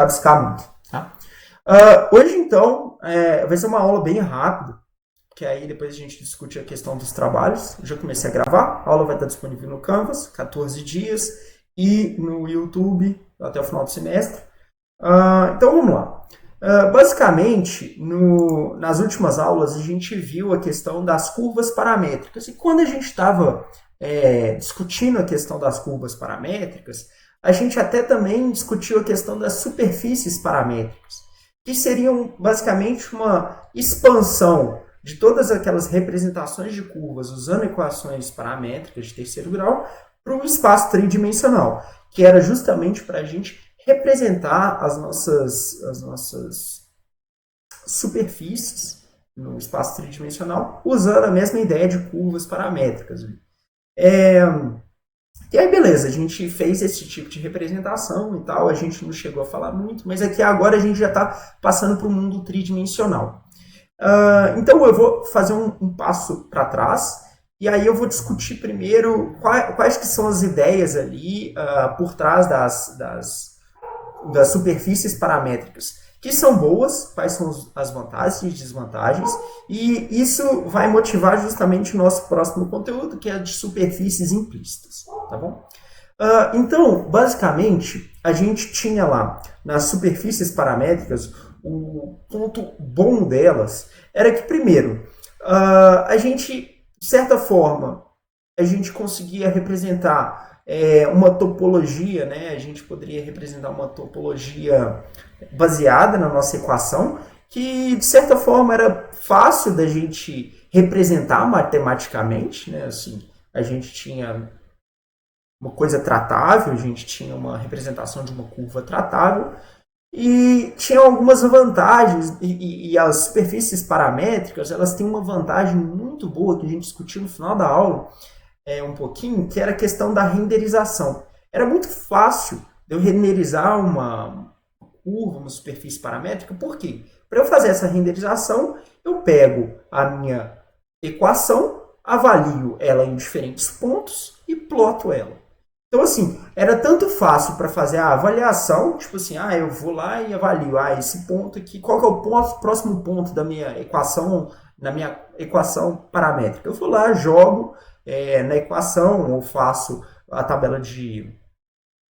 rabiscar muito, tá? Hoje, então, vai ser uma aula bem rápida, que aí depois a gente discute a questão dos trabalhos. Eu já comecei a gravar, a aula vai estar disponível no Canvas, 14 dias, e no YouTube até o final do semestre. Então, vamos lá. Basicamente, nas últimas aulas, a gente viu a questão das curvas paramétricas. E quando a gente estava discutindo a questão das curvas paramétricas, a gente até também discutiu a questão das superfícies paramétricas, que seriam basicamente uma expansão de todas aquelas representações de curvas usando equações paramétricas de terceiro grau para um espaço tridimensional, que era justamente para a gente representar as nossas superfícies no espaço tridimensional usando a mesma ideia de curvas paramétricas. E aí, beleza, a gente fez esse tipo de representação e tal, a gente não chegou a falar muito, mas aqui agora a gente já está passando para o mundo tridimensional. Então eu vou fazer um passo para trás, e aí eu vou discutir primeiro quais que são as ideias ali por trás das superfícies paramétricas, que são boas, quais são as vantagens e desvantagens, e isso vai motivar justamente o nosso próximo conteúdo, que é de superfícies implícitas, tá bom? Então, basicamente, a gente tinha lá, nas superfícies paramétricas, o ponto bom delas era que, primeiro, a gente, de certa forma, a gente conseguia representar uma topologia, né? A gente poderia representar uma topologia baseada na nossa equação, que de certa forma era fácil da gente representar matematicamente, né? Assim, a gente tinha uma coisa tratável, a gente tinha uma representação de uma curva tratável, e tinha algumas vantagens, e as superfícies paramétricas, elas têm uma vantagem muito boa que a gente discutiu no final da aula, um pouquinho, que era a questão da renderização. Era muito fácil de eu renderizar uma curva, uma superfície paramétrica. Por quê? Para eu fazer essa renderização, eu pego a minha equação, avalio ela em diferentes pontos e ploto ela. Então, assim, era tanto fácil para fazer a avaliação, tipo assim, eu vou lá e avalio, esse ponto aqui, qual que é o próximo ponto da minha equação, na minha equação paramétrica? Eu vou lá, jogo na equação, ou faço a tabela de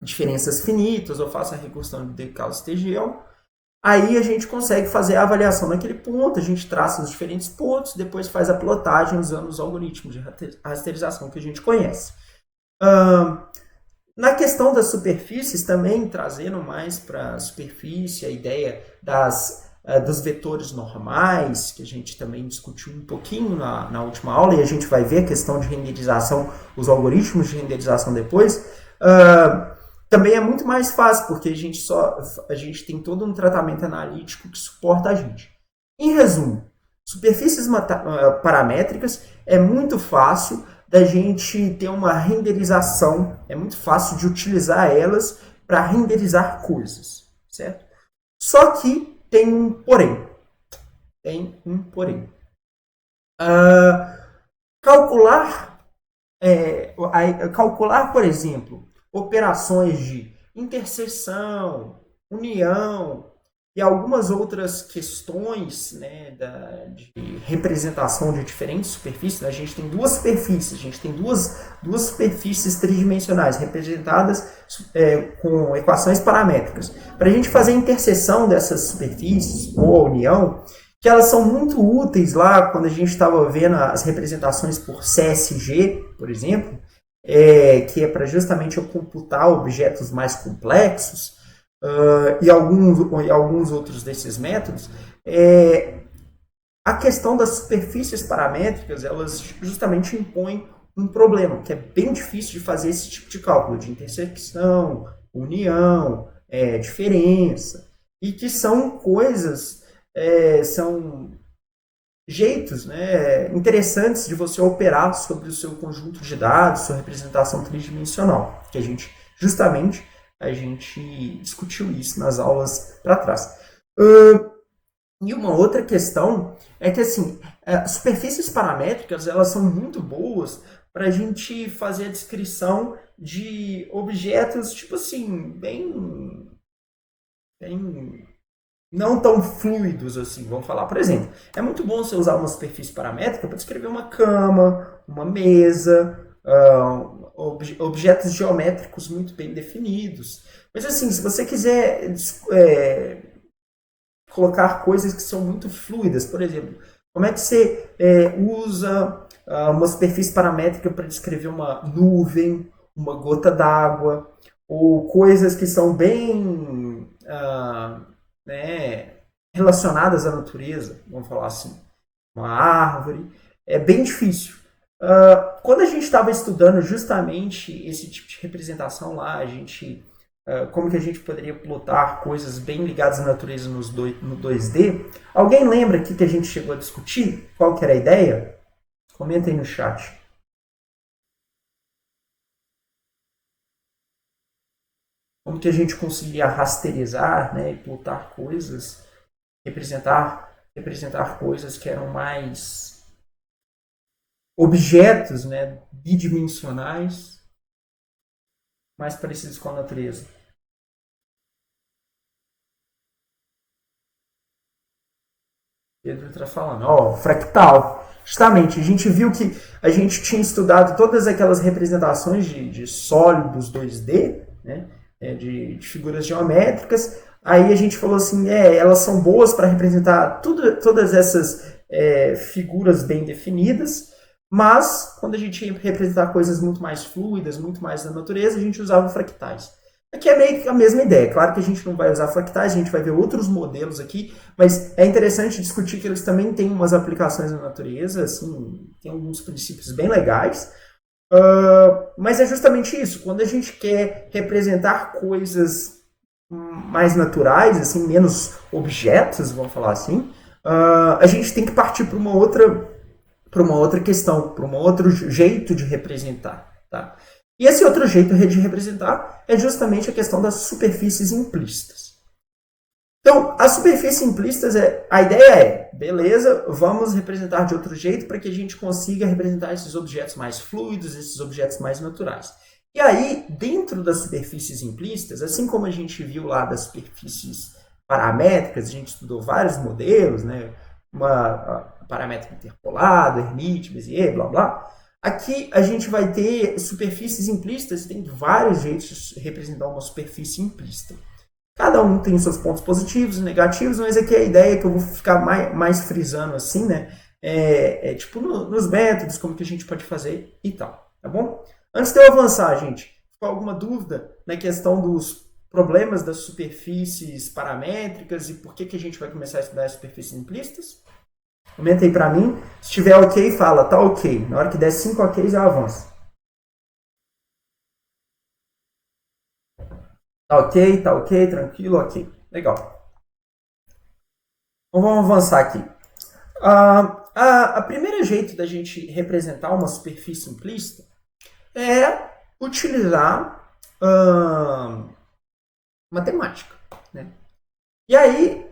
diferenças finitas, ou faço a recursão de Decalce-Tegel. Aí a gente consegue fazer a avaliação naquele ponto, a gente traça os diferentes pontos, depois faz a plotagem usando os algoritmos de rasterização que a gente conhece. Na questão das superfícies, também trazendo mais para a superfície a ideia dos vetores normais, que a gente também discutiu um pouquinho na última aula, e a gente vai ver a questão de renderização, os algoritmos de renderização depois, também é muito mais fácil, porque a gente tem todo um tratamento analítico que suporta a gente. Em resumo, superfícies paramétricas é muito fácil da gente ter uma renderização, é muito fácil de utilizar elas para renderizar coisas, certo? Só que tem um porém. Calcular, por exemplo, operações de interseção, união e algumas outras questões, né, de representação de diferentes superfícies. A gente tem duas superfícies, a gente tem duas superfícies tridimensionais representadas com equações paramétricas. Para a gente fazer a interseção dessas superfícies ou a união, que elas são muito úteis lá quando a gente estava vendo as representações por CSG, por exemplo, que é para justamente eu computar objetos mais complexos, e alguns outros desses métodos, a questão das superfícies paramétricas, elas justamente impõem um problema, que é bem difícil de fazer esse tipo de cálculo, de intersecção, união, diferença, e que são coisas, são jeitos, né, interessantes de você operar sobre o seu conjunto de dados, sua representação tridimensional, que a gente discutiu isso nas aulas para trás. E uma outra questão é que, assim, superfícies paramétricas, elas são muito boas para a gente fazer a descrição de objetos, tipo assim, bem bem não tão fluidos assim, vamos falar. Por exemplo, é muito bom você usar uma superfície paramétrica para descrever uma cama, uma mesa, objetos geométricos muito bem definidos. Mas assim, se você quiser colocar coisas que são muito fluidas, por exemplo, como é que você usa uma superfície paramétrica para descrever uma nuvem, uma gota d'água, ou coisas que são bem né, relacionadas à natureza, vamos falar assim, uma árvore, é bem difícil. Quando a gente estava estudando justamente esse tipo de representação lá, a gente como que a gente poderia plotar coisas bem ligadas à natureza no 2D. Alguém lembra aqui que a gente chegou a discutir? Qual que era a ideia? Comenta aí no chat. Como que a gente conseguia rasterizar, né, e plotar coisas, representar coisas que eram mais objetos, né, bidimensionais, mais parecidos com a natureza. Pedro está falando, fractal. Justamente, a gente viu que a gente tinha estudado todas aquelas representações de sólidos 2D, né, de figuras geométricas. Aí a gente falou assim, elas são boas para representar todas essas figuras bem definidas, mas quando a gente ia representar coisas muito mais fluidas, muito mais da natureza, a gente usava fractais. Aqui é meio que a mesma ideia. Claro que a gente não vai usar fractais, a gente vai ver outros modelos aqui, mas é interessante discutir que eles também têm umas aplicações na natureza, assim, tem alguns princípios bem legais. Mas é justamente isso. Quando a gente quer representar coisas mais naturais, assim, menos objetos, vamos falar assim, a gente tem que partir para uma outra questão, para um outro jeito de representar, tá? E esse outro jeito de representar é justamente a questão das superfícies implícitas. Então, as superfícies implícitas, a ideia é, beleza, vamos representar de outro jeito para que a gente consiga representar esses objetos mais fluidos, esses objetos mais naturais. E aí, dentro das superfícies implícitas, assim como a gente viu lá das superfícies paramétricas, a gente estudou vários modelos, né? Uma paramétrica interpolado, Hermite, Bézier, blá blá. Aqui a gente vai ter superfícies implícitas, tem vários jeitos de representar uma superfície implícita. Cada um tem os seus pontos positivos e negativos, mas aqui a ideia que eu vou ficar mais frisando assim, né? Tipo nos métodos, como que a gente pode fazer e tal, tá bom? Antes de eu avançar, gente, ficou alguma dúvida na questão dos problemas das superfícies paramétricas e por que a gente vai começar a estudar as superfícies implícitas? Comenta aí pra mim. Se estiver ok, fala, tá ok. Na hora que der 5 ok, eu avanço. Tá ok, tranquilo, ok. Legal. Então vamos avançar aqui. A primeiro jeito da gente representar uma superfície implícita é utilizar matemática, né? E aí,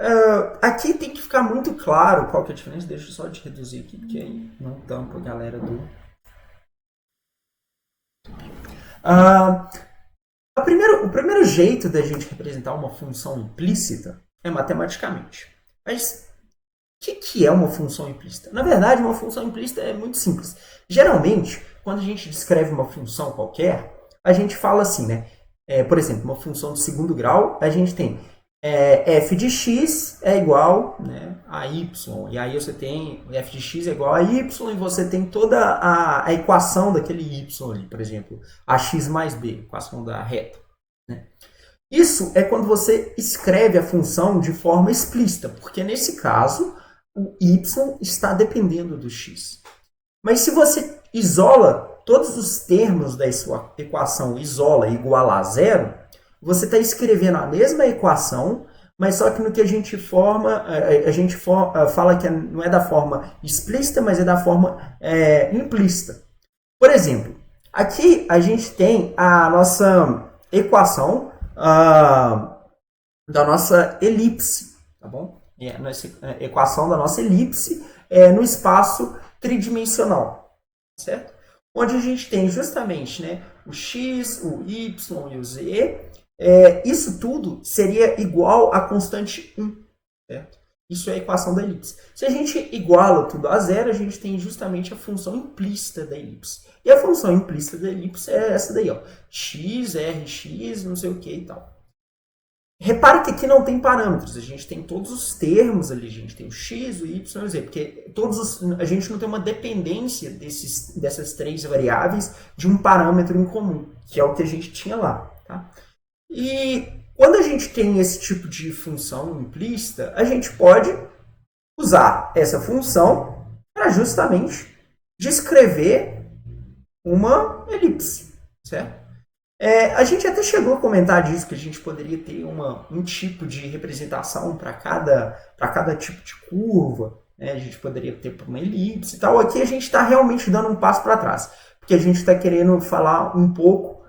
aqui tem que ficar muito claro qual que é a diferença. Deixa eu só te reduzir aqui, porque aí não tampa a galera do... O primeiro jeito da gente representar uma função implícita é matematicamente. Mas o que é uma função implícita? Na verdade, uma função implícita é muito simples. Geralmente, quando a gente descreve uma função qualquer, a gente fala assim, né? Por exemplo, uma função de segundo grau, a gente tem f de x é igual, né, a y. E aí você tem f de x é igual a y e você tem toda a equação daquele y ali, por exemplo, ax mais b, equação da reta. Né? Isso é quando você escreve a função de forma explícita, porque nesse caso o y está dependendo do x. Mas se você isola todos os termos da sua equação, isola igual a zero, você está escrevendo a mesma equação, mas só que no que a gente fala que não é da forma explícita, mas é da forma implícita. Por exemplo, aqui a gente tem a nossa equação da nossa elipse, tá bom? A nossa equação da nossa elipse no espaço tridimensional, certo? Onde a gente tem justamente, né, o x, o y e o z, Isso tudo seria igual à constante 1, certo? Isso é a equação da elipse. Se a gente iguala tudo a zero, a gente tem justamente a função implícita da elipse. E a função implícita da elipse é essa daí, ó, x, rx, não sei o que e tal. Repare que aqui não tem parâmetros, a gente tem todos os termos ali, a gente tem o x, o y e o z, porque a gente não tem uma dependência dessas três variáveis de um parâmetro em comum, que é o que a gente tinha lá. Tá? E quando a gente tem esse tipo de função implícita, a gente pode usar essa função para justamente descrever uma elipse, certo? A gente até chegou a comentar disso, que a gente poderia ter um tipo de representação para cada tipo de curva, né? A gente poderia ter para uma elipse e tal. Aqui a gente está realmente dando um passo para trás, porque a gente está querendo falar um pouco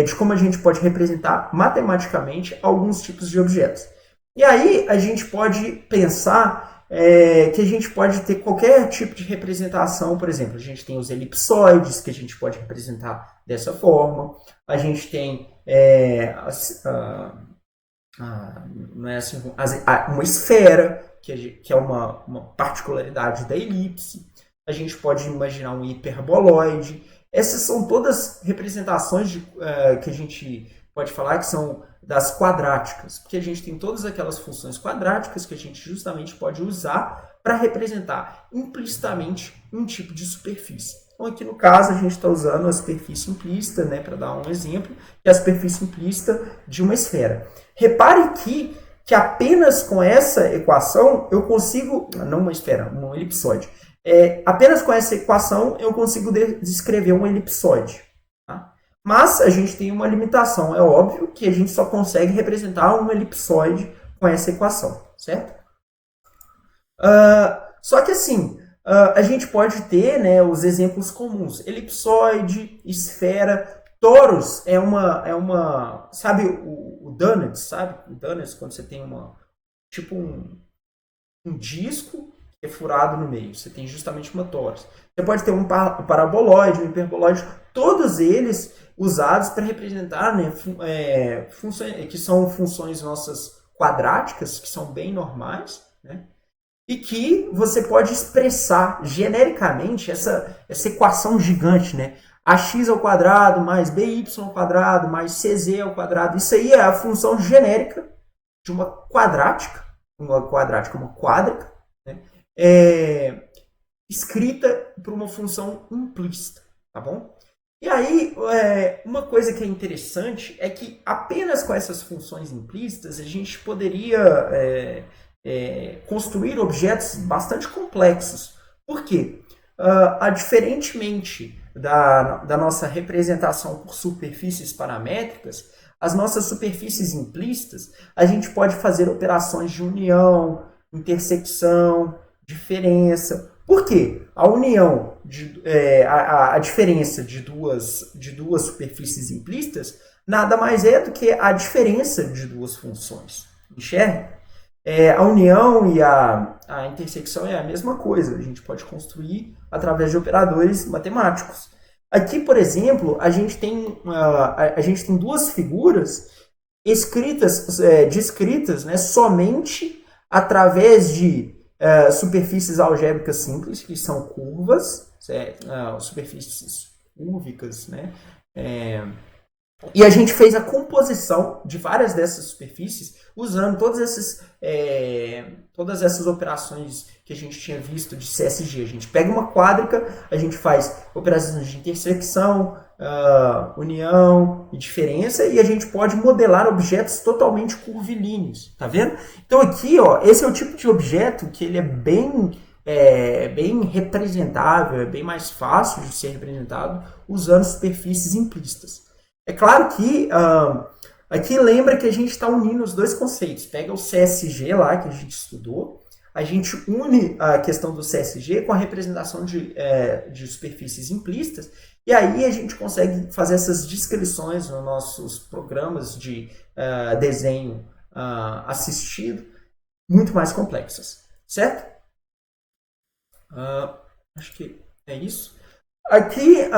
de como a gente pode representar matematicamente alguns tipos de objetos. E aí a gente pode pensar que a gente pode ter qualquer tipo de representação. Por exemplo, a gente tem os elipsoides, que a gente pode representar dessa forma. A gente tem não é assim, uma esfera, que é uma particularidade da elipse. A gente pode imaginar um hiperboloide. Essas são todas representações que a gente pode falar que são das quadráticas, porque a gente tem todas aquelas funções quadráticas que a gente justamente pode usar para representar implicitamente um tipo de superfície. Então, aqui no caso, a gente está usando a superfície implícita, né, para dar um exemplo, que é a superfície implícita de uma esfera. Repare que apenas com essa equação eu consigo, não uma esfera, um elipsoide, apenas com essa equação eu consigo descrever um elipsoide. Tá? Mas a gente tem uma limitação. É óbvio que a gente só consegue representar um elipsoide com essa equação, certo? Só que assim, a gente pode ter, né, os exemplos comuns. Elipsoide, esfera, torus sabe o donuts, sabe? O donuts, quando você tem tipo um disco que é furado no meio. Você tem justamente uma torus. Você pode ter um paraboloide, um hiperboloide, todos eles usados para representar, né, funções, que são funções nossas quadráticas, que são bem normais, né? E que você pode expressar genericamente essa equação gigante, né? Ax ao quadrado mais by ao quadrado mais cz ao quadrado. Isso aí é a função genérica de uma quadrática, uma quádrica, né? Escrita por uma função implícita, tá bom? E aí, uma coisa que é interessante é que apenas com essas funções implícitas a gente poderia construir objetos bastante complexos. Por quê? Diferentemente da nossa representação por superfícies paramétricas, as nossas superfícies implícitas, a gente pode fazer operações de união, intersecção, diferença. Por quê? A união, a diferença de duas superfícies implícitas nada mais é do que a diferença de duas funções. Enxerga? A união e a intersecção é a mesma coisa. A gente pode construir através de operadores matemáticos. Aqui, por exemplo, a gente tem duas figuras descritas, né, somente através de superfícies algébricas simples, que são curvas, superfícies curvicas, né? E a gente fez a composição de várias dessas superfícies usando todas essas operações que a gente tinha visto de CSG. A gente pega uma quádrica, a gente faz operações de intersecção, união e diferença, e a gente pode modelar objetos totalmente curvilíneos. Tá vendo? Então aqui, ó, esse é o tipo de objeto que ele é bem representável, é bem mais fácil de ser representado usando superfícies implícitas. É claro que aqui lembra que a gente está unindo os dois conceitos. Pega o CSG lá que a gente estudou, a gente une a questão do CSG com a representação de superfícies implícitas, e aí a gente consegue fazer essas descrições nos nossos programas de desenho assistido muito mais complexas, certo? Acho que é isso. Aqui,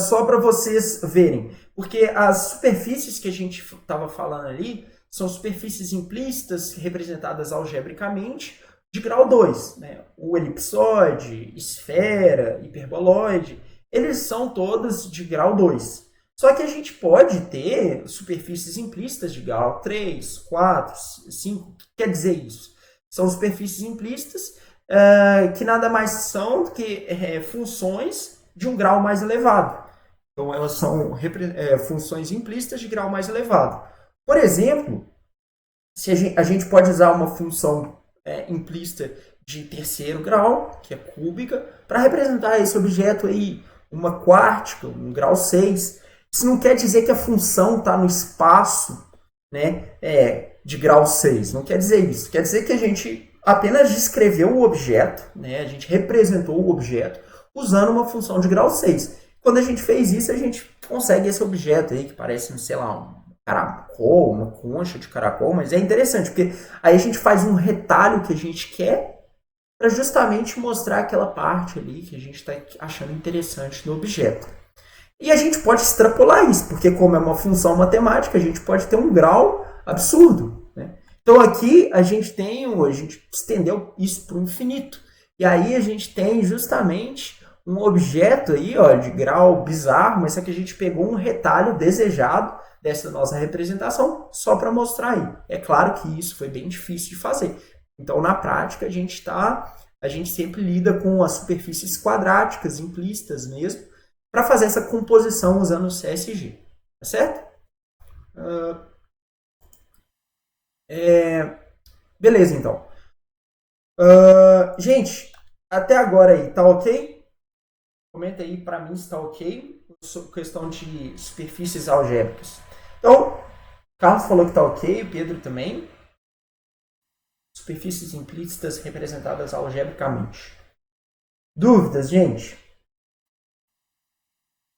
só para vocês verem, porque as superfícies que a gente estava falando ali são superfícies implícitas representadas algebricamente de grau 2, né? O elipsoide, esfera, hiperboloide, eles são todos de grau 2. Só que a gente pode ter superfícies implícitas de grau 3, 4, 5. O que quer dizer isso? São superfícies implícitas que nada mais são do que funções de um grau mais elevado. Então, elas são funções implícitas de grau mais elevado. Por exemplo, se a gente pode usar uma função implícita de terceiro grau, que é cúbica, para representar esse objeto aí, uma quártica, um grau 6. Isso não quer dizer que a função está no espaço, né, de grau 6. Não quer dizer isso. Quer dizer que a gente apenas descreveu o objeto, né, a gente representou o objeto usando uma função de grau 6. Quando a gente fez isso, a gente consegue esse objeto aí que parece, sei lá, um caracol, uma concha de caracol, mas é interessante, porque aí a gente faz um retalho que a gente quer para justamente mostrar aquela parte ali que a gente está achando interessante no objeto. E a gente pode extrapolar isso, porque como é uma função matemática, a gente pode ter um grau absurdo, né? Então aqui a gente estendeu isso para o infinito. E aí a gente tem justamente um objeto aí, ó, de grau bizarro, mas só que a gente pegou um retalho desejado dessa nossa representação só para mostrar aí. É claro que isso foi bem difícil de fazer. Então na prática a gente sempre lida com as superfícies quadráticas implícitas mesmo, para fazer essa composição usando o CSG, tá certo? Beleza, então. Gente, até agora aí, tá ok? Comenta aí para mim se tá ok, sobre questão de superfícies algébricas. Então, Carlos falou que tá ok, o Pedro também. Superfícies implícitas representadas algebricamente. Dúvidas, gente?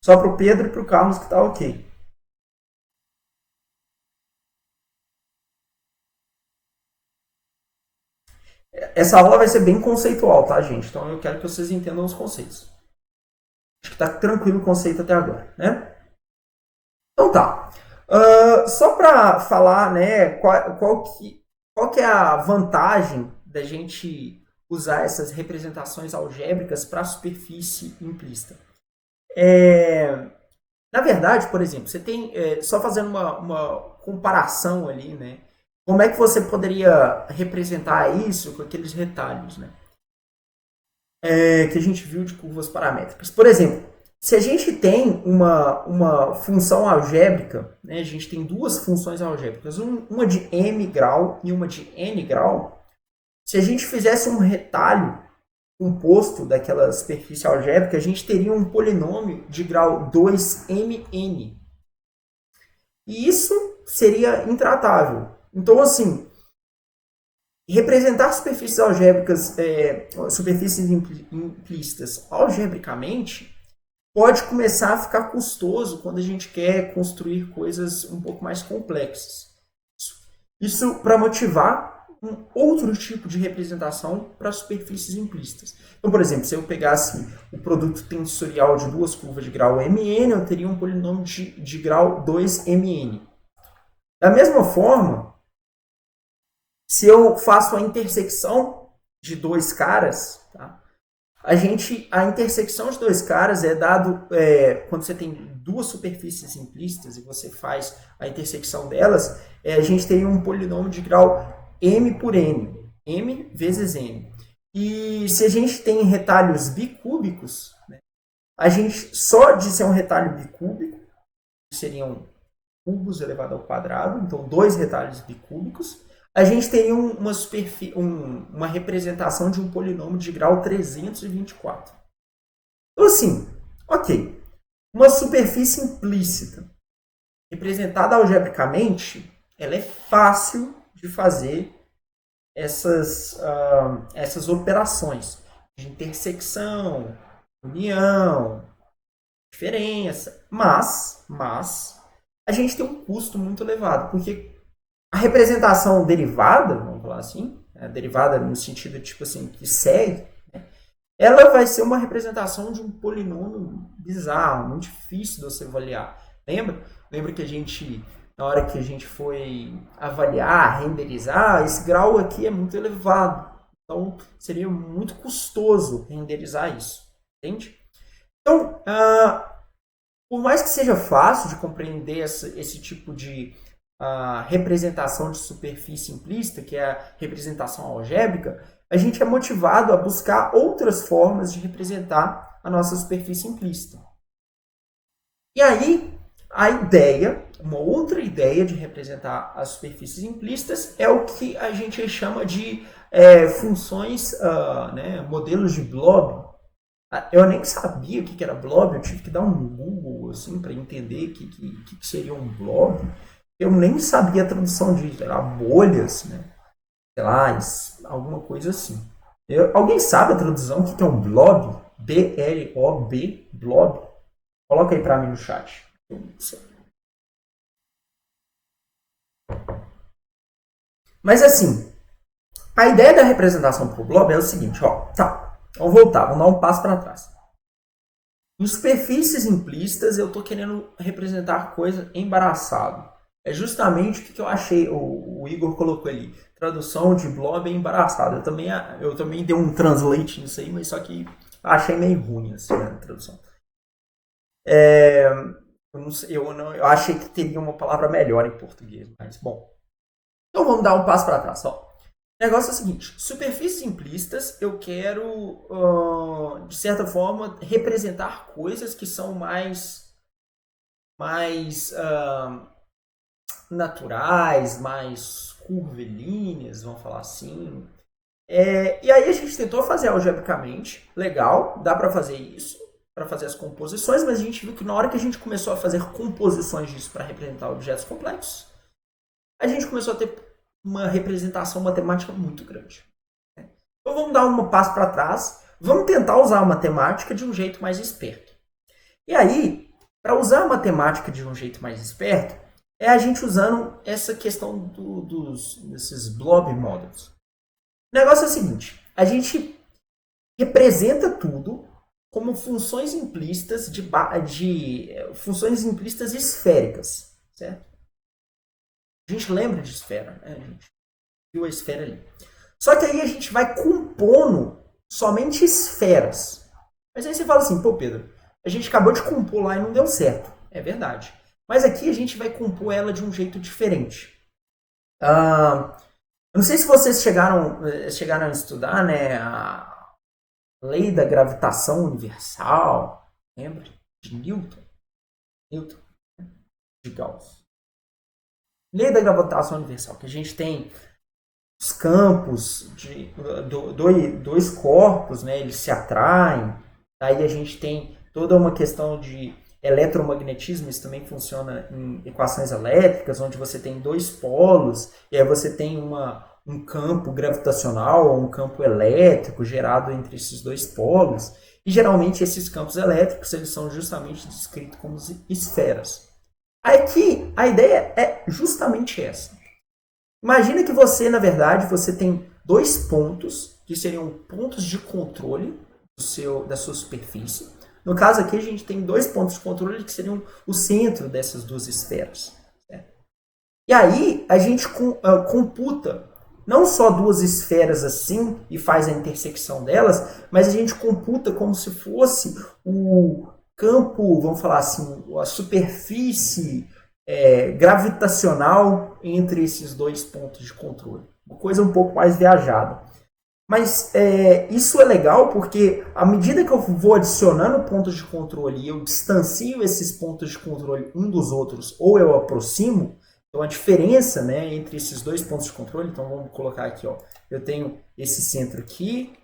Só para o Pedro e para o Carlos que tá ok. Essa aula vai ser bem conceitual, tá, gente? Então eu quero que vocês entendam os conceitos. Acho que tá tranquilo o conceito até agora, né? Então tá. Só para falar, né, qual que é a vantagem da gente usar essas representações algébricas para a superfície implícita? Na verdade, por exemplo, você tem, só fazendo uma comparação ali, né? Como é que você poderia representar isso com aqueles retalhos, né? Que a gente viu de curvas paramétricas. Por exemplo, se a gente tem uma função algébrica, né, a gente tem duas funções algébricas, uma de m grau e uma de n grau, se a gente fizesse um retalho composto daquela superfície algébrica, a gente teria um polinômio de grau 2mn. E isso seria intratável. Então, assim, representar superfícies algébricas, superfícies implícitas algebricamente, pode começar a ficar custoso quando a gente quer construir coisas um pouco mais complexas. Isso para motivar um outro tipo de representação para superfícies implícitas. Então, por exemplo, se eu pegasse o produto tensorial de duas curvas de grau mn, eu teria um polinômio de grau 2mn. Da mesma forma, se eu faço a intersecção de dois caras, tá? A intersecção de dois caras é dado quando você tem duas superfícies implícitas e você faz a intersecção delas, a gente tem um polinômio de grau m por n, m vezes n. E se a gente tem retalhos bicúbicos, né, a gente só de ser um retalho bicúbico, seriam cubos elevado ao quadrado, então dois retalhos bicúbicos, a gente teria uma representação de um polinômio de grau 324. Então, assim, ok. Uma superfície implícita representada algebricamente, ela é fácil de fazer essas operações de intersecção, união, diferença. Mas a gente tem um custo muito elevado, porque a representação derivada, vamos falar assim, a derivada no sentido tipo assim, que segue, né, ela vai ser uma representação de um polinômio bizarro, muito difícil de você avaliar. Lembra que na hora que a gente foi avaliar, renderizar, esse grau aqui é muito elevado. Então, seria muito custoso renderizar isso. Entende? Então, por mais que seja fácil de compreender esse tipo de representação de superfície implícita, que é a representação algébrica, a gente é motivado a buscar outras formas de representar a nossa superfície implícita. E aí, uma outra ideia de representar as superfícies implícitas é o que a gente chama de funções, modelos de blob. Eu nem sabia o que era blob, eu tive que dar um Google assim, para entender o que seria um blob. Eu nem sabia a tradução de bolhas, né? Sei lá, alguma coisa assim. Alguém sabe a tradução? O que é um blob? B-L-O-B, blob? Coloca aí para mim no chat. Eu não sei. Mas assim, a ideia da representação por blob é o seguinte, vamos voltar, vamos dar um passo para trás. Em superfícies implícitas, eu estou querendo representar coisa embaraçado. É justamente o que eu achei, o Igor colocou ali. Tradução de blob é embaraçado. Eu também dei um translate nisso aí, mas só que achei meio ruim assim, a tradução. Eu achei que teria uma palavra melhor em português, mas bom. Então vamos dar um passo para trás. O negócio é o seguinte: superfícies implícitas, eu quero, de certa forma, representar coisas que são mais naturais, mais curvilíneas, vamos falar assim. E aí a gente tentou fazer algebricamente, legal, dá para fazer isso, para fazer as composições, mas a gente viu que na hora que a gente começou a fazer composições disso para representar objetos complexos, a gente começou a ter uma representação matemática muito grande. Então vamos dar um passo para trás, vamos tentar usar a matemática de um jeito mais esperto. E aí, para usar a matemática de um jeito mais esperto, é a gente usando essa questão desses blob models. O negócio é o seguinte, a gente representa tudo como funções implícitas funções implícitas esféricas, certo? A gente lembra de esfera, né? A gente viu a esfera ali. Só que aí a gente vai compondo somente esferas. Mas aí você fala assim, pô Pedro, a gente acabou de compor lá e não deu certo. É verdade. Mas aqui a gente vai compor ela de um jeito diferente. Eu não sei se vocês chegaram a estudar, né, a lei da gravitação universal. Lembra? De Newton, de Gauss. Lei da gravitação universal, que a gente tem os campos de dois corpos, né, eles se atraem. Aí a gente tem toda uma questão de eletromagnetismo, isso também funciona em equações elétricas, onde você tem dois polos, e aí você tem um campo gravitacional ou um campo elétrico gerado entre esses dois polos. E geralmente esses campos elétricos eles são justamente descritos como esferas. Aqui a ideia é justamente essa. Imagina que você, na verdade, você tem dois pontos, que seriam pontos de controle da sua superfície. No caso aqui, a gente tem dois pontos de controle que seriam o centro dessas duas esferas. Certo? E aí, a gente computa não só duas esferas assim e faz a intersecção delas, mas a gente computa como se fosse o campo, vamos falar assim, a superfície gravitacional entre esses dois pontos de controle. Uma coisa um pouco mais viajada. Mas isso é legal porque à medida que eu vou adicionando pontos de controle e eu distancio esses pontos de controle um dos outros ou eu aproximo, então a diferença, né, entre esses dois pontos de controle, então vamos colocar aqui, eu tenho esse centro aqui,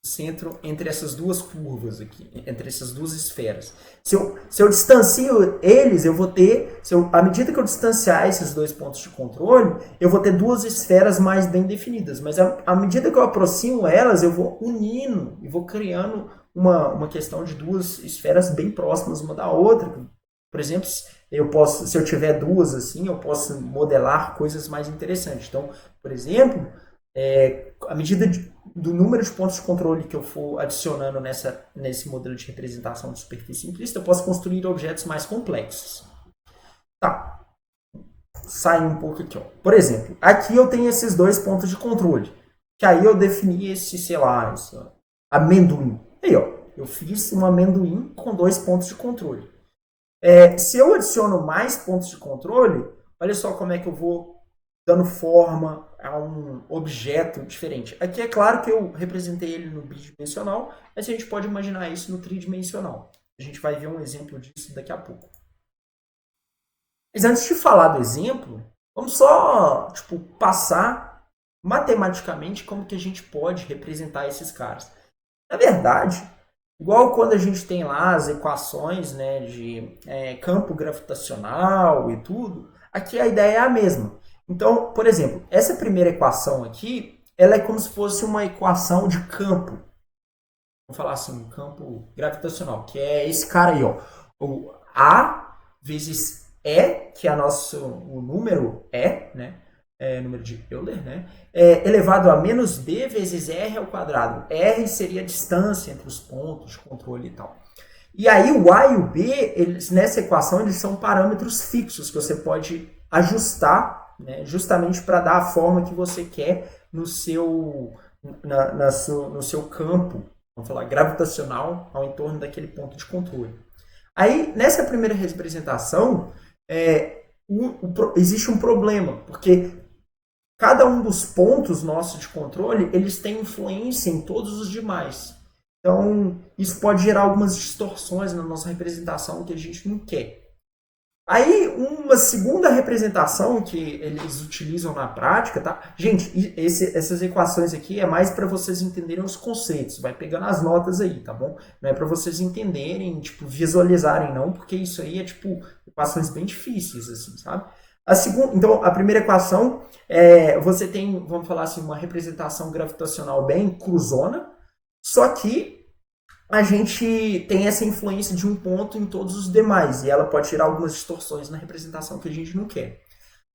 centro entre essas duas curvas aqui, entre essas duas esferas. Se eu distancio eles, eu vou ter, à medida que eu distanciar esses dois pontos de controle, eu vou ter duas esferas mais bem definidas. Mas à medida que eu aproximo elas, eu vou unindo e vou criando uma questão de duas esferas bem próximas uma da outra. Por exemplo, se eu tiver duas assim, eu posso modelar coisas mais interessantes. Então, por exemplo, à medida do número de pontos de controle que eu for adicionando nesse modelo de representação de superfície simplista, eu posso construir objetos mais complexos. Tá, sai um pouco aqui. Ó. Por exemplo, aqui eu tenho esses dois pontos de controle, que aí eu defini esse, sei lá, esse amendoim. Aí, ó, eu fiz um amendoim com dois pontos de controle. Se eu adiciono mais pontos de controle, olha só como é que eu vou dando forma a um objeto diferente. Aqui é claro que eu representei ele no bidimensional, mas a gente pode imaginar isso no tridimensional. A gente vai ver um exemplo disso daqui a pouco. Mas antes de falar do exemplo, vamos só passar matematicamente como que a gente pode representar esses caras. Na verdade, igual quando a gente tem lá as equações, né, de campo gravitacional e tudo, aqui a ideia é a mesma. Então, por exemplo, essa primeira equação aqui, ela é como se fosse uma equação de campo. Vamos falar assim, um campo gravitacional, que é esse cara aí, ó. O A vezes E, que é o número E, né? Número de Euler, né? Elevado a menos B vezes R ao quadrado. R seria a distância entre os pontos de controle e tal. E aí o A e o B, nessa equação, eles são parâmetros fixos que você pode ajustar, né, justamente para dar a forma que você quer no seu campo, vamos falar, gravitacional ao entorno daquele ponto de controle. Aí, nessa primeira representação, existe um problema, porque cada um dos pontos nossos de controle, eles têm influência em todos os demais. Então, isso pode gerar algumas distorções na nossa representação que a gente não quer. Aí, uma segunda representação que eles utilizam na prática, tá? Gente, essas equações aqui é mais para vocês entenderem os conceitos, vai pegando as notas aí, tá bom? Não é para vocês entenderem, visualizarem não, porque isso aí é, equações bem difíceis, assim, sabe? Então, a primeira equação, você tem, vamos falar assim, uma representação gravitacional bem cruzona, só que a gente tem essa influência de um ponto em todos os demais, e ela pode gerar algumas distorções na representação que a gente não quer.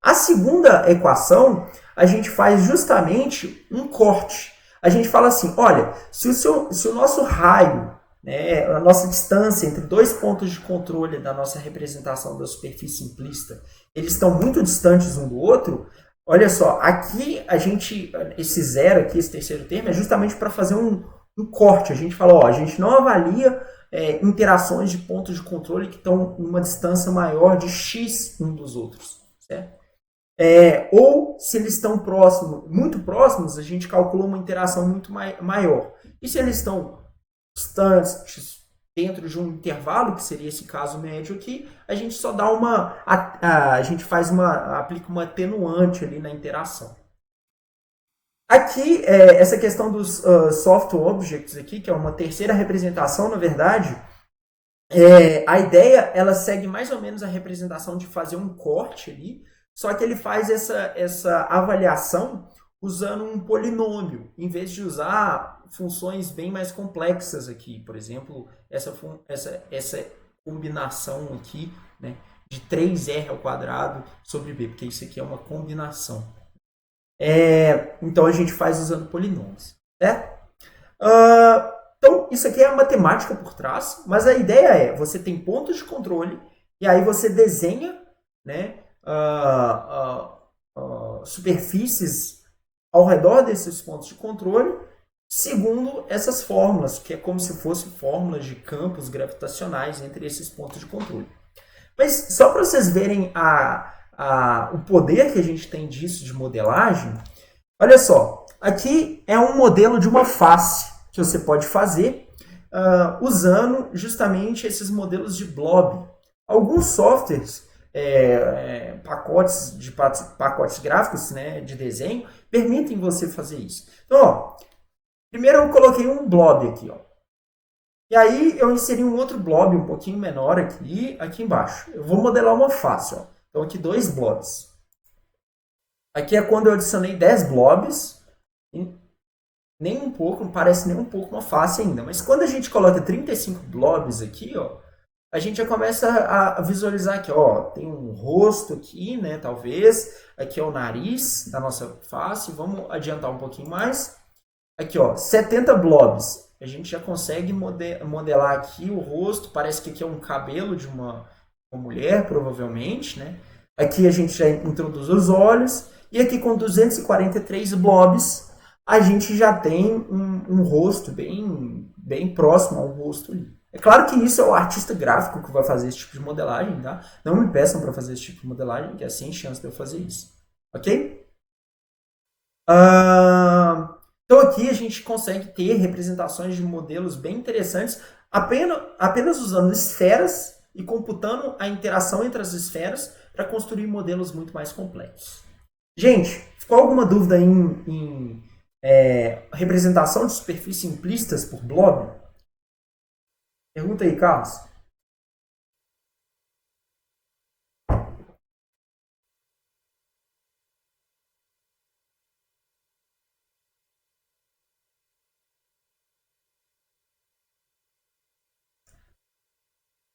A segunda equação, a gente faz justamente um corte. A gente fala assim, olha, se o nosso raio, né, a nossa distância entre dois pontos de controle da nossa representação da superfície simplista, eles estão muito distantes um do outro, olha só, aqui esse zero aqui, esse terceiro termo, é justamente para fazer um corte. A gente fala, ó, a gente não avalia interações de pontos de controle que estão em uma distância maior de x um dos outros, certo? Ou se eles estão muito próximos, a gente calcula uma interação muito maior. E se eles estão distantes dentro de um intervalo, que seria esse caso médio aqui, a gente só dá a gente aplica uma atenuante ali na interação. Aqui, essa questão dos soft objects aqui, que é uma terceira representação, na verdade, a ideia, ela segue mais ou menos a representação de fazer um corte ali, só que ele faz essa avaliação usando um polinômio, em vez de usar funções bem mais complexas aqui. Por exemplo, essa combinação aqui, né, de 3R ao quadrado sobre B, porque isso aqui é uma combinação. Então a gente faz usando polinômios. Então isso aqui é a matemática por trás, mas a ideia você tem pontos de controle e aí você desenha, né, superfícies ao redor desses pontos de controle segundo essas fórmulas, que é como se fossem fórmulas de campos gravitacionais entre esses pontos de controle. Mas só para vocês verem o poder que a gente tem disso de modelagem, olha só, aqui é um modelo de uma face que você pode fazer usando justamente esses modelos de blob. Alguns softwares, pacotes gráficos, né, de desenho, permitem você fazer isso. Então, ó, primeiro eu coloquei um blob aqui, ó. E aí eu inseri um outro blob um pouquinho menor aqui embaixo. Eu vou modelar uma face, ó. Então aqui 2 blobs. Aqui é quando eu adicionei 10 blobs. Nem um pouco, não parece nem um pouco uma face ainda. Mas quando a gente coloca 35 blobs aqui, ó, a gente já começa a visualizar aqui, ó, tem um rosto aqui, né, talvez, aqui é o nariz da nossa face, vamos adiantar um pouquinho mais. Aqui, ó, 70 blobs. A gente já consegue modelar aqui o rosto, parece que aqui é um cabelo de uma mulher, provavelmente, né? Aqui a gente já introduz os olhos, e aqui com 243 blobs, a gente já tem um rosto bem próximo ao rosto ali. É claro que isso é o artista gráfico que vai fazer esse tipo de modelagem, tá? Não me peçam para fazer esse tipo de modelagem, que é sem chance de eu fazer isso. Ok? Então aqui a gente consegue ter representações de modelos bem interessantes apenas usando esferas e computando a interação entre as esferas para construir modelos muito mais complexos. Gente, ficou alguma dúvida em representação de superfícies implícitas por blob? Pergunta aí, Carlos.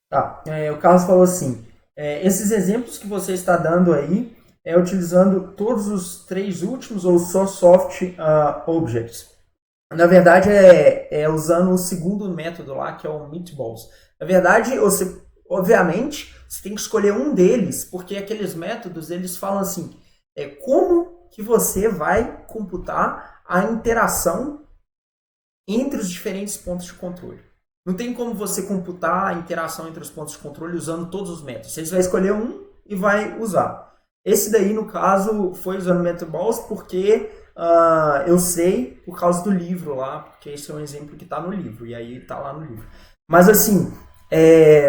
Tá. O Carlos falou assim: esses exemplos que você está dando aí é utilizando todos os três últimos ou só soft objects? Na verdade, é usando o segundo método lá, que é o Meatballs. Na verdade, obviamente, você tem que escolher um deles, porque aqueles métodos, eles falam assim, como que você vai computar a interação entre os diferentes pontos de controle. Não tem como você computar a interação entre os pontos de controle usando todos os métodos. Você vai escolher um e vai usar. Esse daí, no caso, foi usando Meatballs porque eu sei por causa do livro lá, porque esse é um exemplo que está no livro, e aí está lá no livro. Mas assim,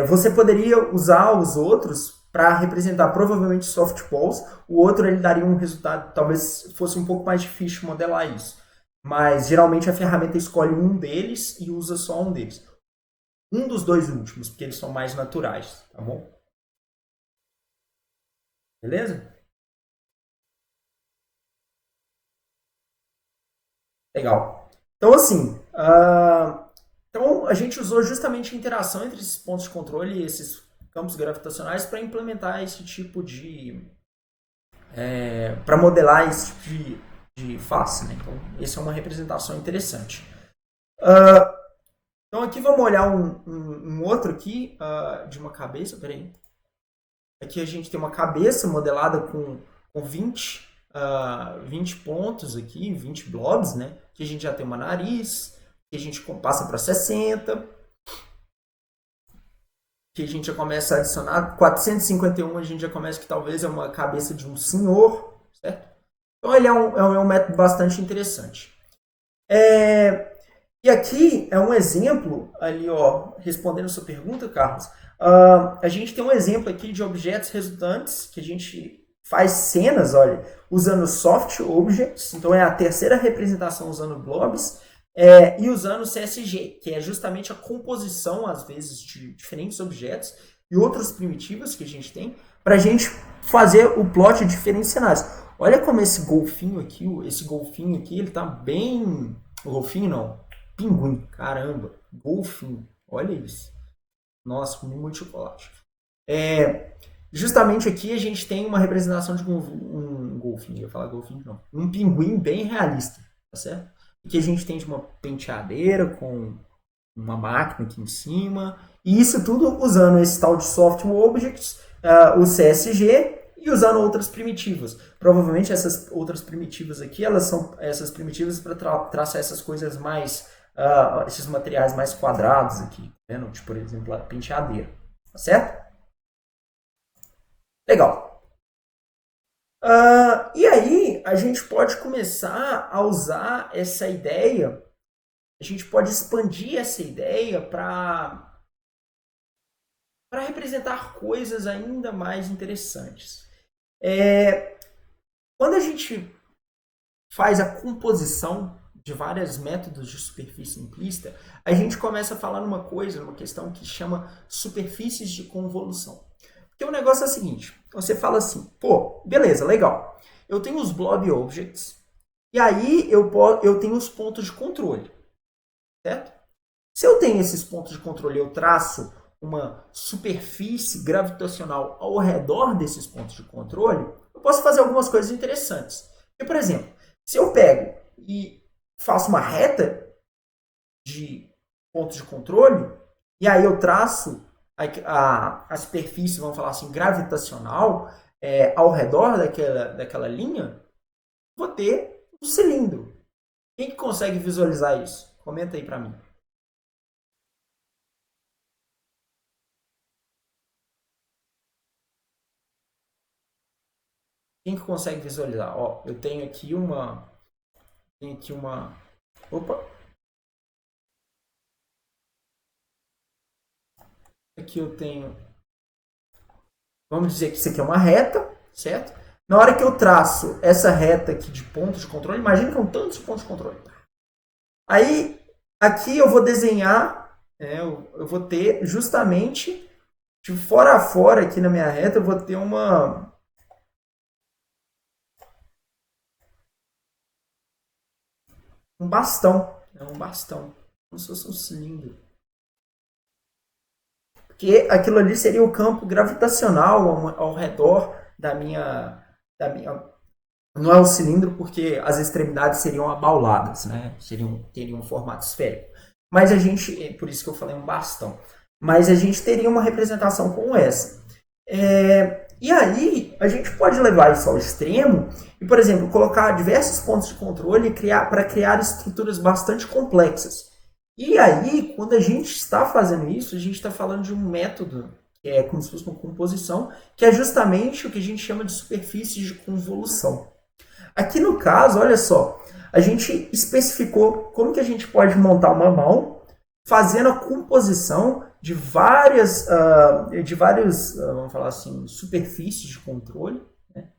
você poderia usar os outros para representar provavelmente softballs, o outro ele daria um resultado, talvez fosse um pouco mais difícil modelar isso. Mas geralmente a ferramenta escolhe um deles e usa só um deles. Um dos dois últimos, porque eles são mais naturais, tá bom? Beleza? Legal. Então, assim, então a gente usou justamente a interação entre esses pontos de controle e esses campos gravitacionais para implementar esse tipo de... para modelar esse tipo de face, né? Então, essa é uma representação interessante. Então, aqui vamos olhar um outro aqui de uma cabeça. Peraí. Aqui a gente tem uma cabeça modelada com 20 pontos aqui, 20 blobs, né? Que a gente já tem uma nariz, que a gente passa para 60, que a gente já começa a adicionar 451, a gente já começa que talvez é uma cabeça de um senhor, certo? Então ele é um método bastante interessante. E aqui é um exemplo, ali ó, respondendo a sua pergunta, Carlos, a gente tem um exemplo aqui de objetos resultantes, que a gente faz cenas, olha, usando soft objects, então é a terceira representação usando blobs, e usando CSG, que é justamente a composição, às vezes, de diferentes objetos e outros primitivos que a gente tem, para a gente fazer o plot de diferentes cenários. Olha como esse golfinho aqui, ele tá bem... O golfinho não, pinguim, caramba, golfinho, olha isso. Nossa, comi muito chocolate. Justamente aqui a gente tem uma representação de um golfinho, eu ia falar golfinho não, um pinguim bem realista, tá certo? Que a gente tem de uma penteadeira com uma máquina aqui em cima, e isso tudo usando esse tal de Soft Objects, o CSG, e usando outras primitivas. Provavelmente essas outras primitivas aqui, elas são essas primitivas para traçar essas coisas mais, esses materiais mais quadrados aqui, né? Tipo, por exemplo, a penteadeira, tá certo? Legal. E aí a gente pode começar a usar essa ideia, a gente pode expandir essa ideia para representar coisas ainda mais interessantes. Quando a gente faz a composição de vários métodos de superfície implícita, a gente começa a falar numa questão que chama superfícies de convolução. Porque o negócio é o seguinte, você fala assim, pô, beleza, legal, eu tenho os blob objects, e aí eu tenho os pontos de controle, certo? Se eu tenho esses pontos de controle, eu traço uma superfície gravitacional ao redor desses pontos de controle, eu posso fazer algumas coisas interessantes. Porque, por exemplo, se eu pego e faço uma reta de pontos de controle, e aí eu traço a superfície, vamos falar assim, gravitacional ao redor daquela linha, vou ter um cilindro. Quem que consegue visualizar isso? Comenta aí para mim. Quem que consegue visualizar? Ó, eu tenho aqui uma. Tenho aqui uma. Opa! Aqui eu tenho. Vamos dizer que isso aqui é uma reta, certo? Na hora que eu traço essa reta aqui de pontos de controle, imagina que são tantos pontos de controle. Aí, aqui eu vou desenhar, eu vou ter justamente, de fora a fora aqui na minha reta, eu vou ter um bastão. Um bastão, como se fosse um cilindro. Porque aquilo ali seria o campo gravitacional ao redor da minha. Não é um cilindro porque as extremidades seriam abauladas, né? Teriam um formato esférico. Mas a gente, por isso que eu falei um bastão. Mas a gente teria uma representação como essa. E aí, a gente pode levar isso ao extremo e, por exemplo, colocar diversos pontos de controle para criar estruturas bastante complexas. E aí, quando a gente está fazendo isso, a gente está falando de um método, que é como se fosse uma composição, que é justamente o que a gente chama de superfícies de convolução. Aqui no caso, olha só, a gente especificou como que a gente pode montar uma mão fazendo a composição de vários, vamos falar assim, superfícies de controle, né?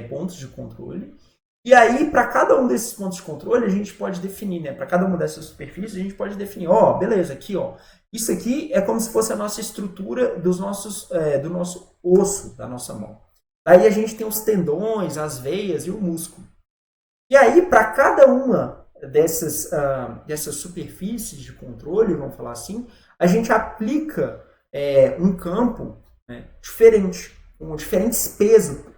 Pontos de controle. E aí, para cada um desses pontos de controle, a gente pode definir, né? Para cada uma dessas superfícies, a gente pode definir, beleza, aqui, isso aqui é como se fosse a nossa estrutura do nosso osso da nossa mão. Aí a gente tem os tendões, as veias e o músculo. E aí, para cada uma dessas superfícies de controle, vamos falar assim, a gente aplica um campo, né, diferente, com diferentes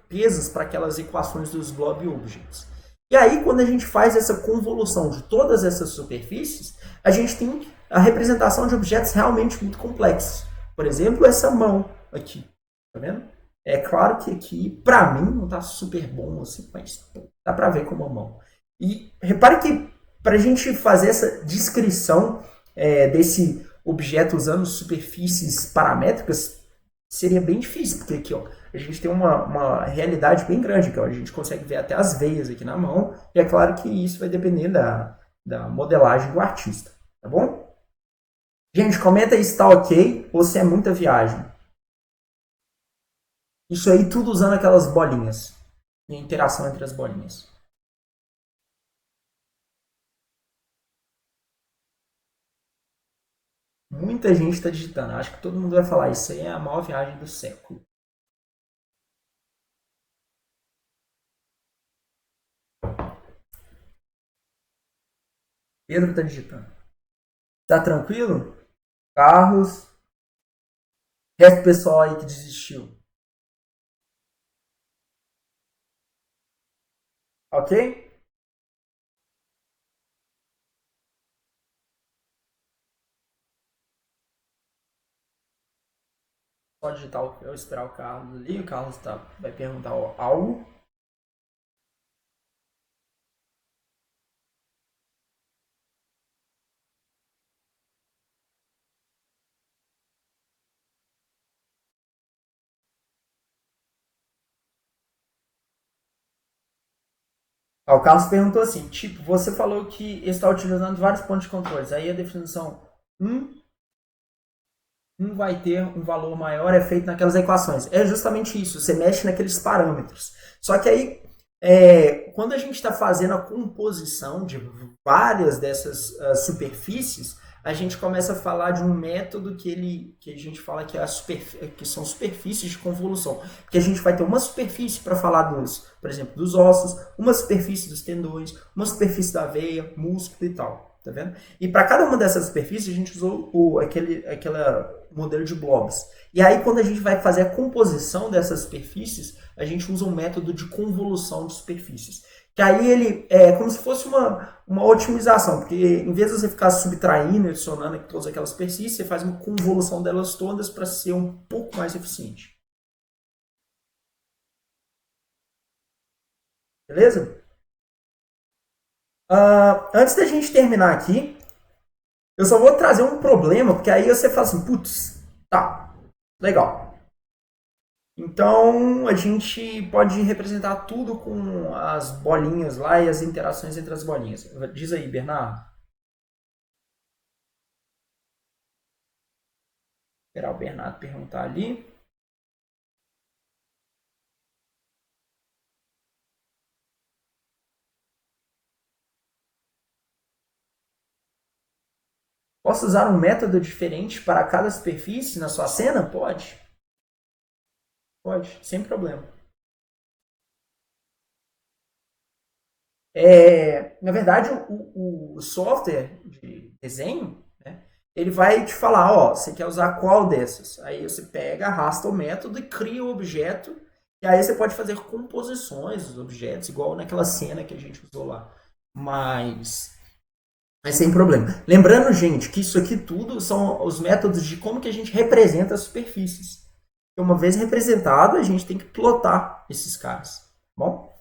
pesos para aquelas equações dos blob objects. E aí, quando a gente faz essa convolução de todas essas superfícies, a gente tem a representação de objetos realmente muito complexos. Por exemplo, essa mão aqui, tá vendo? É claro que aqui, para mim, não está super bom assim, mas dá para ver como a mão. E repare que para a gente fazer essa descrição desse objeto usando superfícies paramétricas, seria bem difícil, porque aqui a gente tem uma realidade bem grande, que a gente consegue ver até as veias aqui na mão, e é claro que isso vai depender da modelagem do artista, tá bom? Gente, comenta aí se está ok ou se é muita viagem. Isso aí tudo usando aquelas bolinhas. E a interação entre as bolinhas. Muita gente está digitando. Acho que todo mundo vai falar. Isso aí é a maior viagem do século. Pedro está digitando. Tá tranquilo? Carlos. Resto pessoal aí que desistiu. Ok? Só digitar eu esperar o Carlos ali. O Carlos vai perguntar algo. O Carlos perguntou assim, tipo, você falou que está utilizando vários pontos de controle. Aí a definição um vai ter um valor maior é feito naquelas equações. É justamente isso, você mexe naqueles parâmetros. Só que aí, quando a gente está fazendo a composição de várias dessas superfícies, a gente começa a falar de um método que a gente fala que são superfícies de convolução. Porque a gente vai ter uma superfície para falar por exemplo, dos ossos, uma superfície dos tendões, uma superfície da veia, músculo e tal. tá vendo? E para cada uma dessas superfícies a gente usou aquele modelo de blobs. E aí quando a gente vai fazer a composição dessas superfícies, a gente usa um método de convolução de superfícies. Que aí ele é como se fosse uma otimização, porque em vez de você ficar subtraindo e adicionando todas aquelas superfícies, você faz uma convolução delas todas para ser um pouco mais eficiente. Beleza? Antes da gente terminar aqui, eu só vou trazer um problema, porque aí você fala assim, putz, tá, legal. Então a gente pode representar tudo com as bolinhas lá e as interações entre as bolinhas. Diz aí, Bernardo. Esperar o Bernardo perguntar ali. Posso usar um método diferente para cada superfície na sua cena? Pode. Pode, sem problema. Na verdade, o software de desenho, né, ele vai te falar, ó, você quer usar qual dessas? Aí você pega, arrasta o método e cria o objeto. E aí você pode fazer composições dos objetos, igual naquela cena que a gente usou lá. Mas sem problema. Lembrando, gente, que isso aqui tudo são os métodos de como que a gente representa as superfícies. Uma vez representado, a gente tem que plotar esses caras. Tá bom?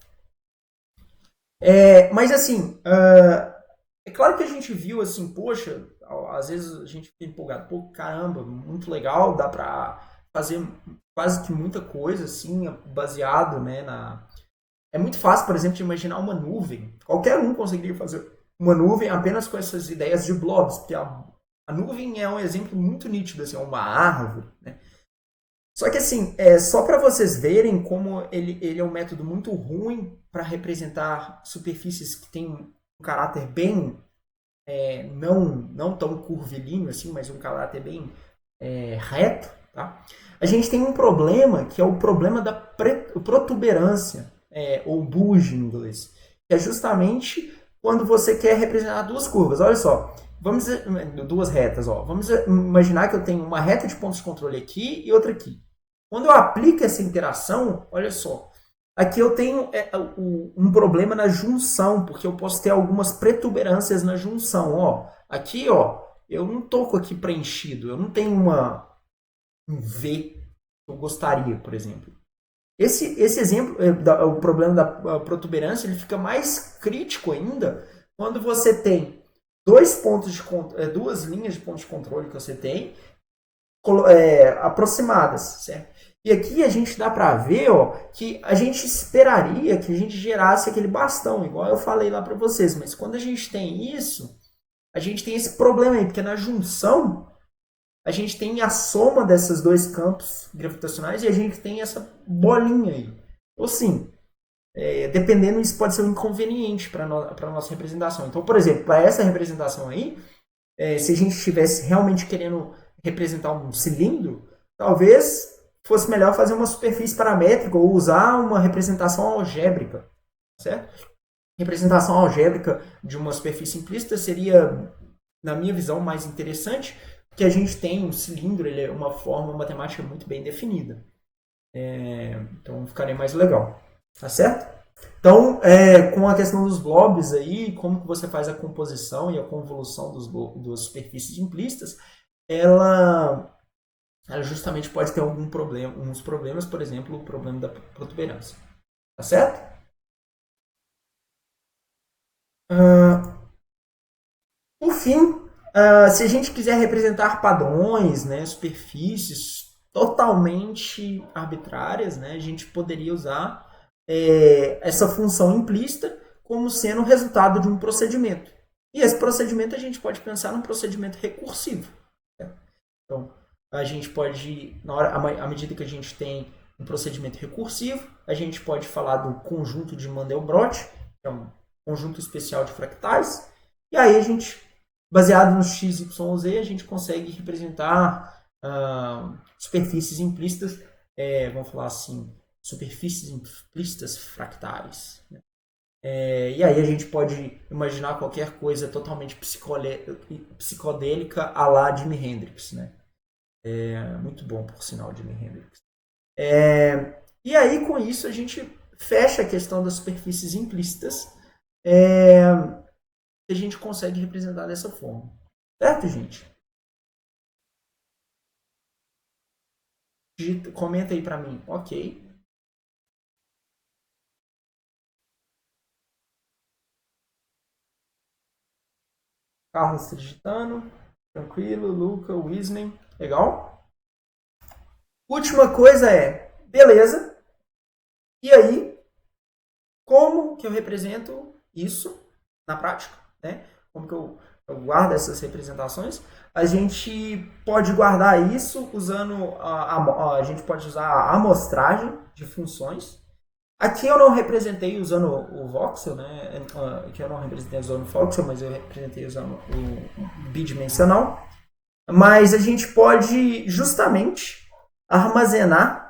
Mas assim, é claro que a gente viu assim, poxa, às vezes a gente fica empolgado, pô, caramba, muito legal, dá pra fazer quase que muita coisa assim, baseado, né, É muito fácil, por exemplo, de imaginar uma nuvem. Qualquer um conseguiria fazer uma nuvem apenas com essas ideias de blobs, porque a nuvem é um exemplo muito nítido, assim, é uma árvore, né? Só que assim, só para vocês verem como ele é um método muito ruim para representar superfícies que têm um caráter bem não tão curvilíneo assim, mas um caráter bem reto, tá? A gente tem um problema que é o problema da protuberância, ou bulge em inglês, que é justamente quando você quer representar duas curvas. Olha só, duas retas, ó. Vamos imaginar que eu tenho uma reta de pontos de controle aqui e outra aqui. Quando eu aplico essa interação, olha só, aqui eu tenho um problema na junção, porque eu posso ter algumas protuberâncias na junção. Ó. Aqui, ó, eu não estou aqui preenchido, eu não tenho um V que eu gostaria, por exemplo. Esse exemplo, o problema da protuberância, ele fica mais crítico ainda quando você tem duas linhas de pontos de controle que você tem aproximadas, certo? E aqui a gente dá para ver, ó, que a gente esperaria que a gente gerasse aquele bastão, igual eu falei lá para vocês, mas quando a gente tem isso, a gente tem esse problema aí, porque na junção a gente tem a soma desses dois campos gravitacionais e a gente tem essa bolinha aí. Ou sim, dependendo, isso pode ser um inconveniente para a nossa representação. Então, por exemplo, para essa representação aí, se a gente estivesse realmente querendo representar um cilindro, talvez fosse melhor fazer uma superfície paramétrica ou usar uma representação algébrica, certo? Representação algébrica de uma superfície implícita seria, na minha visão, mais interessante, porque a gente tem um cilindro, ele é uma forma matemática muito bem definida. Então ficaria mais legal, tá certo? Então, com a questão dos blobs aí, como que você faz a composição e a convolução das superfícies implícitas, ela justamente pode ter uns problemas, por exemplo, o problema da protuberância. Tá certo? Por fim, se a gente quiser representar padrões, né, superfícies totalmente arbitrárias, né, a gente poderia usar essa função implícita como sendo o resultado de um procedimento. E esse procedimento a gente pode pensar num procedimento recursivo. Né? Então, a gente pode, à medida que a gente tem um procedimento recursivo, a gente pode falar do conjunto de Mandelbrot, que é um conjunto especial de fractais, e aí a gente, baseado no x, y, z, a gente consegue representar superfícies implícitas, vamos falar assim, superfícies implícitas fractais. Né? E aí a gente pode imaginar qualquer coisa totalmente psicodélica à la Jimi Hendrix, né? Muito bom, por sinal, Jimi Hendrix. E aí, com isso, a gente fecha a questão das superfícies implícitas que a gente consegue representar dessa forma. Certo, gente? Comenta aí para mim. Ok. Carlos digitando. Tranquilo. Luca, Wisney. Legal? Última coisa beleza. E aí, como que eu represento isso na prática? Né? Como que eu guardo essas representações? A gente pode guardar isso usando a gente pode usar a amostragem de funções. Aqui eu não representei usando o voxel, né? Aqui eu não representei usando o voxel, mas eu representei usando o bidimensional. Mas a gente pode justamente armazenar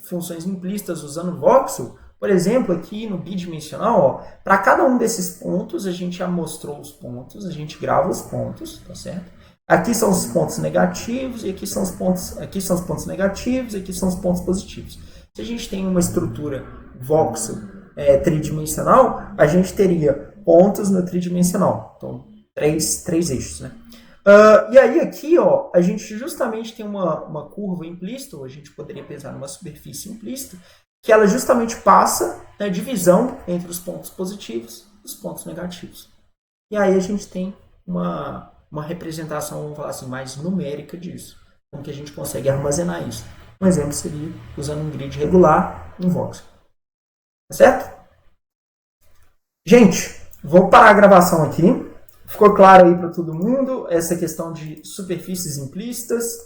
funções implícitas usando voxel. Por exemplo, aqui no bidimensional, para cada um desses pontos, a gente amostrou os pontos, a gente grava os pontos, tá certo? Aqui são os pontos negativos, e aqui são os pontos negativos, e aqui são os pontos positivos. Se a gente tem uma estrutura voxel tridimensional, a gente teria pontos no tridimensional. Então, três eixos, né? E aí aqui, a gente justamente tem uma curva implícita, ou a gente poderia pensar numa superfície implícita, que ela justamente passa a divisão entre os pontos positivos e os pontos negativos. E aí a gente tem uma representação, vamos falar assim, mais numérica disso. Como que a gente consegue armazenar isso? Um exemplo seria usando um grid regular em voxel. Tá certo? Gente, vou parar a gravação aqui. Ficou claro aí para todo mundo essa questão de superfícies implícitas,